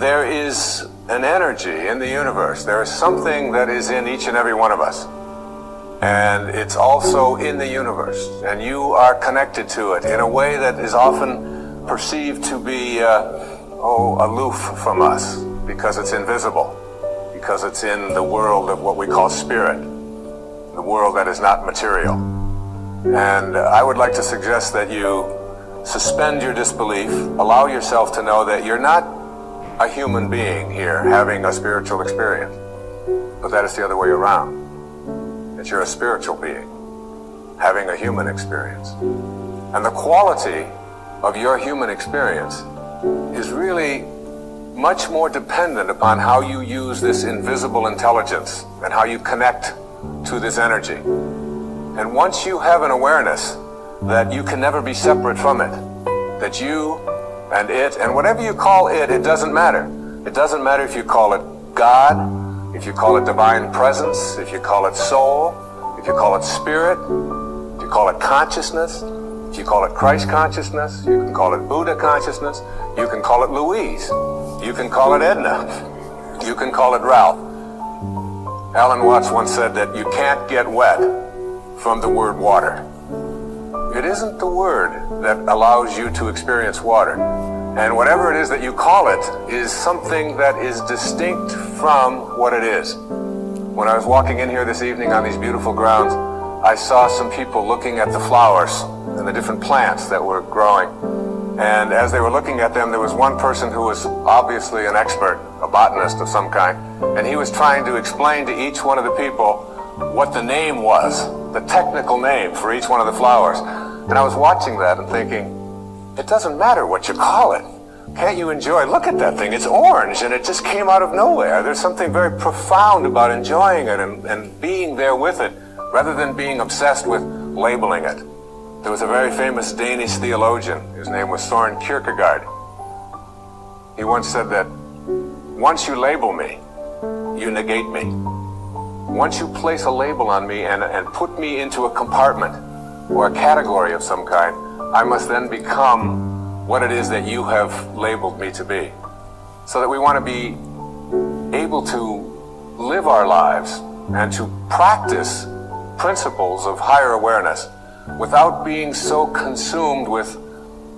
there is an energy in the universe. There is something that is in each and every one of us. And it's also in the universe. And you are connected to it in a way that is often perceived to be aloof from us, because it's invisible, because it's in the world of what we call spirit, the world that is not material. And I would like to suggest that you suspend your disbelief, allow yourself to know that you're not a human being here having a spiritual experience, but that is the other way around. That you're a spiritual being having a human experience. And the quality of your human experience is really much more dependent upon how you use this invisible intelligence and how you connect to this energy. And once you have an awareness that you can never be separate from it, that you and it, and whatever you call it, it doesn't matter. It doesn't matter if you call it God, if you call it divine presence, if you call it soul, if you call it spirit, if you call it consciousness, if you call it Christ consciousness, you can call it Buddha consciousness, you can call it Louise, you can call it Edna, you can call it Ralph. Alan Watts once said that you can't get wet from the word water. It isn't the word that allows you to experience water. And whatever it is that you call it is something that is distinct from what it is. When I was walking in here this evening on these beautiful grounds, I saw some people looking at the flowers and the different plants that were growing. And as they were looking at them, there was one person who was obviously an expert, a botanist of some kind, and he was trying to explain to each one of the people what the name was, the technical name for each one of the flowers. And I was watching that and thinking, it doesn't matter what you call it. Can't you enjoy? Look at that thing. It's orange and it just came out of nowhere. There's something very profound about enjoying it and being there with it rather than being obsessed with labeling it. There was a very famous Danish theologian. His name was Søren Kierkegaard. He once said that once you label me, you negate me. Once you place a label on me and put me into a compartment or a category of some kind, I must then become what it is that you have labeled me to be. So that we want to be able to live our lives and to practice principles of higher awareness without being so consumed with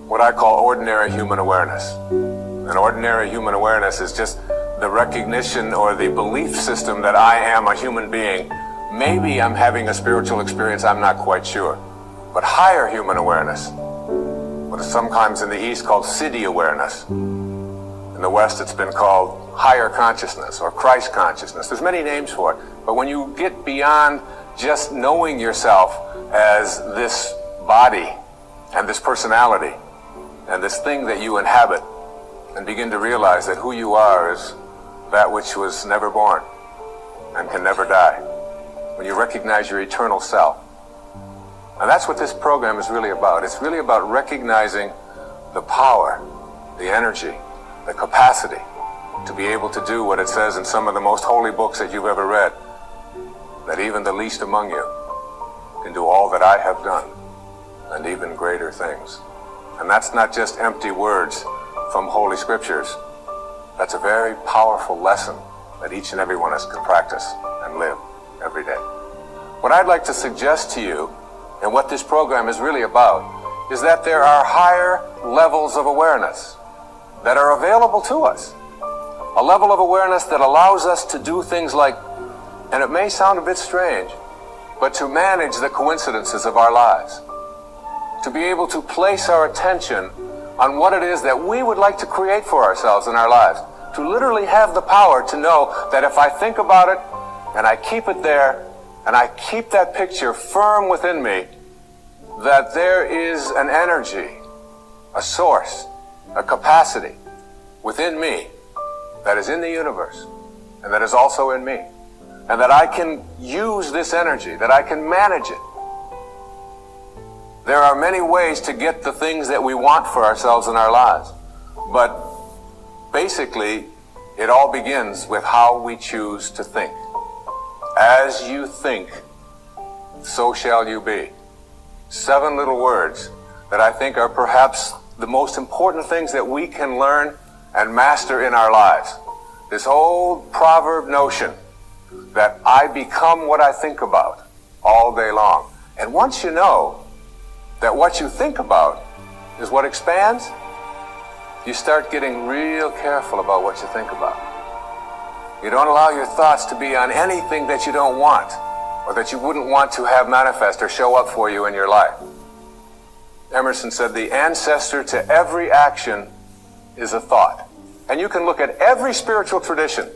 what I call ordinary human awareness. And ordinary human awareness is just the recognition or the belief system that I am a human being. Maybe I'm having a spiritual experience, I'm not quite sure. But higher human awareness, what is sometimes in the East called Siddhi awareness. In the West it's been called higher consciousness or Christ consciousness. There's many names for it. But when you get beyond just knowing yourself as this body and this personality and this thing that you inhabit, and begin to realize that who you are is that which was never born and can never die. When you recognize your eternal self. And that's what this program is really about. It's really about recognizing the power, the energy, the capacity to be able to do what it says in some of the most holy books that you've ever read, that even the least among you can do all that I have done and even greater things. And that's not just empty words from Holy Scriptures. That's a very powerful lesson that each and every one of us can practice and live every day. What I'd like to suggest to you, and what this program is really about, is that there are higher levels of awareness that are available to us. A level of awareness that allows us to do things like, and it may sound a bit strange, but to manage the coincidences of our lives. To be able to place our attention on what it is that we would like to create for ourselves in our lives. To literally have the power to know that if I think about it, and I keep it there, and I keep that picture firm within me, that there is an energy, a source, a capacity within me that is in the universe, and that is also in me. And that I can use this energy, that I can manage it. There are many ways to get the things that we want for ourselves in our lives. But basically, it all begins with how we choose to think. As you think, so shall you be. 7 little words that I think are perhaps the most important things that we can learn and master in our lives. This old proverb notion that I become what I think about all day long. And once you know that what you think about is what expands, you start getting real careful about what you think about. You don't allow your thoughts to be on anything that you don't want, or that you wouldn't want to have manifest or show up for you in your life. Emerson said, the ancestor to every action is a thought. And you can look at every spiritual tradition,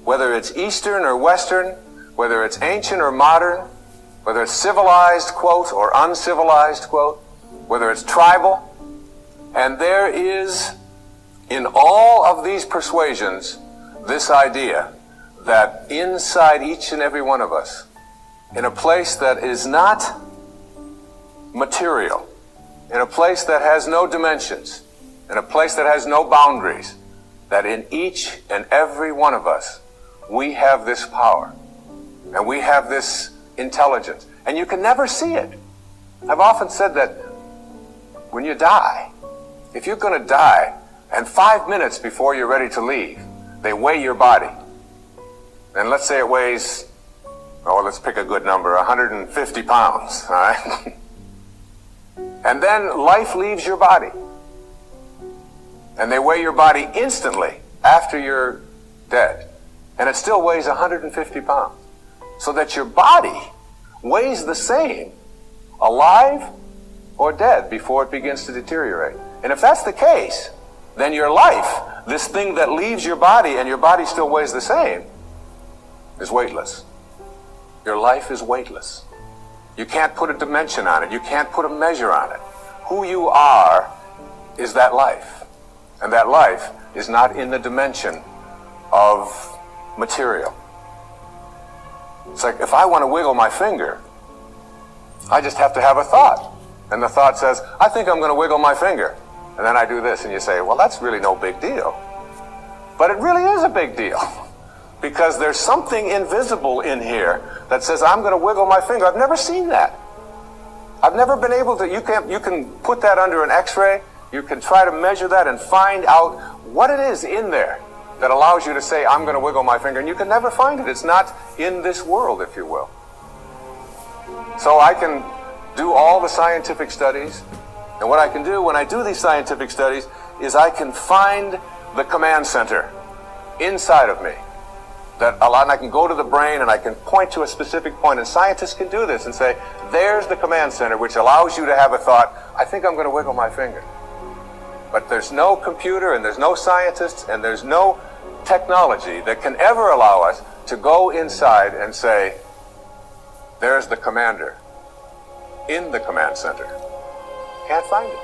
whether it's Eastern or Western, whether it's ancient or modern, whether it's civilized, quote, or uncivilized, quote, whether it's tribal, and there is, in all of these persuasions, this idea that inside each and every one of us, in a place that is not material, in a place that has no dimensions, in a place that has no boundaries, that in each and every one of us, we have this power, and we have this intelligence, and you can never see it. I've often said that when you die, if you're going to die, and 5 minutes before you're ready to leave, they weigh your body. And let's say it weighs, oh, let's pick a good number, 150 pounds, all right? And then life leaves your body. And they weigh your body instantly after you're dead. And it still weighs 150 pounds. So that your body weighs the same, alive or dead, before it begins to deteriorate. And if that's the case, then your life, this thing that leaves your body and your body still weighs the same, is weightless. Your life is weightless. You can't put a dimension on it. You can't put a measure on it. Who you are is that life. And that life is not in the dimension of material. It's like if I want to wiggle my finger, I just have to have a thought. And the thought says, I think I'm going to wiggle my finger. And then I do this, and you say, well, that's really no big deal. But it really is a big deal. Because there's something invisible in here that says, I'm going to wiggle my finger. I've never seen that. I've never been able to, you can put that under an X-ray, you can try to measure that and find out what it is in there that allows you to say, I'm going to wiggle my finger, and you can never find it. It's not in this world, if you will. So I can do all the scientific studies, and what I can do when I do these scientific studies is I can find the command center inside of me. And I can go to the brain and I can point to a specific point, and scientists can do this and say, there's the command center which allows you to have a thought, I think I'm going to wiggle my finger. But there's no computer and there's no scientists and there's no technology that can ever allow us to go inside and say, there's the commander in the command center. Can't find it.